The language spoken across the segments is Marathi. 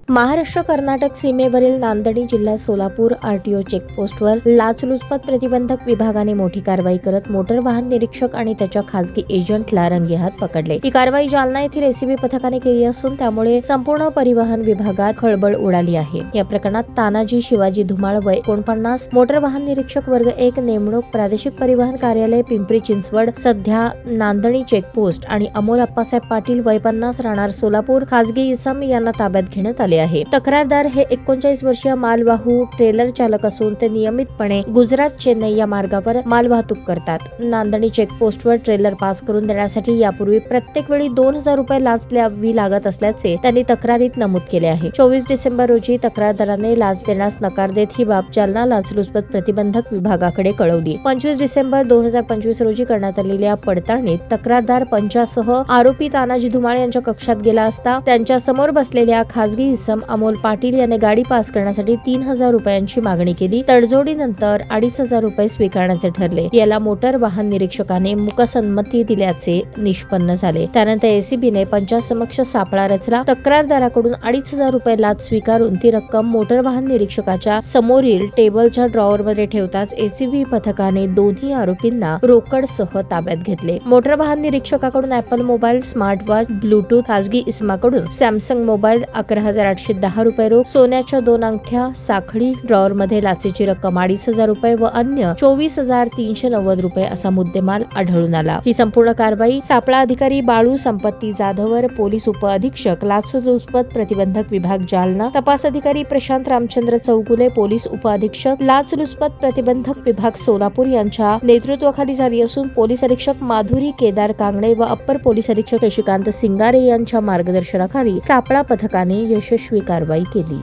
महाराष्ट्र कर्नाटक सीमेवरील नांदणी जिल्हा सोलापूर आरटीओ चेकपोस्टवर लाचलुचपत प्रतिबंधक विभागाने मोठी कारवाई करत मोटर वाहन निरीक्षक आणि त्याच्या खासगी एजंटला रंगेहात पकडले। ही कारवाई जालना येथील एसीबी पथकाने केली असून त्यामुळे संपूर्ण परिवहन विभागात खळबळ उडाली आहे। या प्रकरणात तानाजी शिवाजी धुमाळ वय 49, मोटर वाहन निरीक्षक वर्ग 1 नेमणूक प्रादेशिक परिवहन कार्यालय पिंपरी चिंचवड सध्या नांदणी चेकपोस्ट आणि अमोल अप्पासाहेब पाटील वय 50 राहणार सोलापूर खासगी इसम यांना ताब्यात घेण्यात आले आहे। तक्रारदार हे 39 वर्षीय मालवाहू ट्रेलर चालक असून ते नियमितपणे गुजरात चेन्नई या मार्गावर मालवाहतूक करतात। नांदणी चेकपोस्टवर ट्रेलर पास करून देण्यासाठी यापूर्वी प्रत्येक वेळी 2000 रुपये लाच द्यावी लागत असल्याचे त्यांनी तक्रारीत नमूद केले आहे। 24 डिसेंबर रोजी तक्रारदाराने लाच देण्यास नकार देत ही बाब जालना लाचलुचपत प्रतिबंधक विभागाकडे कळवली। 25 डिसेंबर 2025 रोजी करण्यात आलेल्या पडताळणीत तक्रारदार पंचासह आरोपी तानाजी धुमाळ यांच्या कक्षात गेला असता त्यांच्या समोर बसलेल्या खासगी इसम अमोल पाटील याने गाडी पास करण्यासाठी 3000 रुपयांची मागणी केली। तडजोडीनंतर 2500 रुपये स्वीकारण्याचे ठरले। याला मोटर वाहन निरीक्षकाने मुकसंमती दिल्याचे निष्पन्न झाले। त्यानंतर एसीबीने पंचासमक्ष सापळा रचला। तक्रारदाराकडून 2500 रुपये लाच स्वीकारून ती रक्कम मोटर वाहन निरीक्षकाच्या समोरील टेबलच्या ड्रॉवर मध्ये ठेवताच एसीबी पथकाने दोन्ही आरोपींना रोकड सह ताब्यात घेतले। मोटर वाहन निरीक्षकाकडून Apple mobile, smart watch, Bluetooth, खासगी इसमाकडून सॅमसंग मोबाईल 11810 रुपये रोख, सोन्याच्या 2 अंगठ्या, साखळी, ड्रॉवर मध्ये लाचेची रक्कम 2500 रुपये व अन्य 24390 रुपये असा मुद्देमाल आढळून आला। ही संपूर्ण कारवाई सापळा अधिकारी बाळू संपत्ती जाधवर, पोलीस उप अधीक्षक लाचलुचपत प्रतिबंधक विभाग जालना, तपास अधिकारी प्रशांत रामचंद्र चौगुले, पोलीस उप अधीक्षक लाचलुचपत प्रतिबंधक विभाग सोलापूर यांच्या नेतृत्वाखाली झाली असून पोलीस अधीक्षक माधुरी केदार कांगणे व अप्पर पोलीस अधीक्षक शशिकांत सिंगारे यांच्या मार्गदर्शनाखाली सापळा पथकाने यशस्वी कारवाई केली।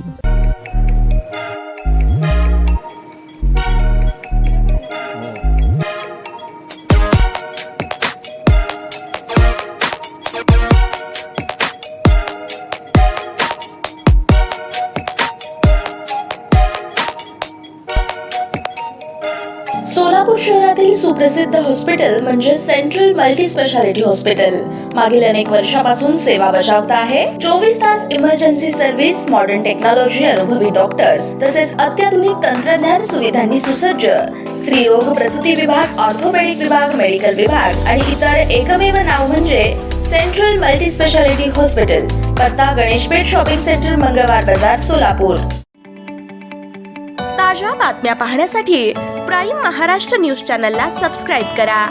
सोलापूर शहरातील सुप्रसिद्ध हॉस्पिटल म्हणजे सेंट्रल मल्टी स्पेशालिटी हॉस्पिटल मागील अनेक वर्षापासून सेवा बजावत आहे। 24 तास इमर्जन्सी सर्व्हिस, मॉडर्न टेक्नॉलॉजी, अनुभवी डॉक्टर्स तसेच अत्याधुनिक तंत्रज्ञान सुविधांनी सुसज्ज स्त्रीरोग प्रसूती विभाग, ऑर्थोपेडिक विभाग, मेडिकल विभाग आणि इतर एकमेव नाव म्हणजे सेंट्रल मल्टी स्पेशालिटी हॉस्पिटल। पत्ता गणेशपेठ शॉपिंग सेंटर, मंगळवार बाजार, सोलापूर। ताज्या बातम्या पाहण्यासाठी प्राईम महाराष्ट्र न्यूज चॅनलला सबस्क्राईब करा।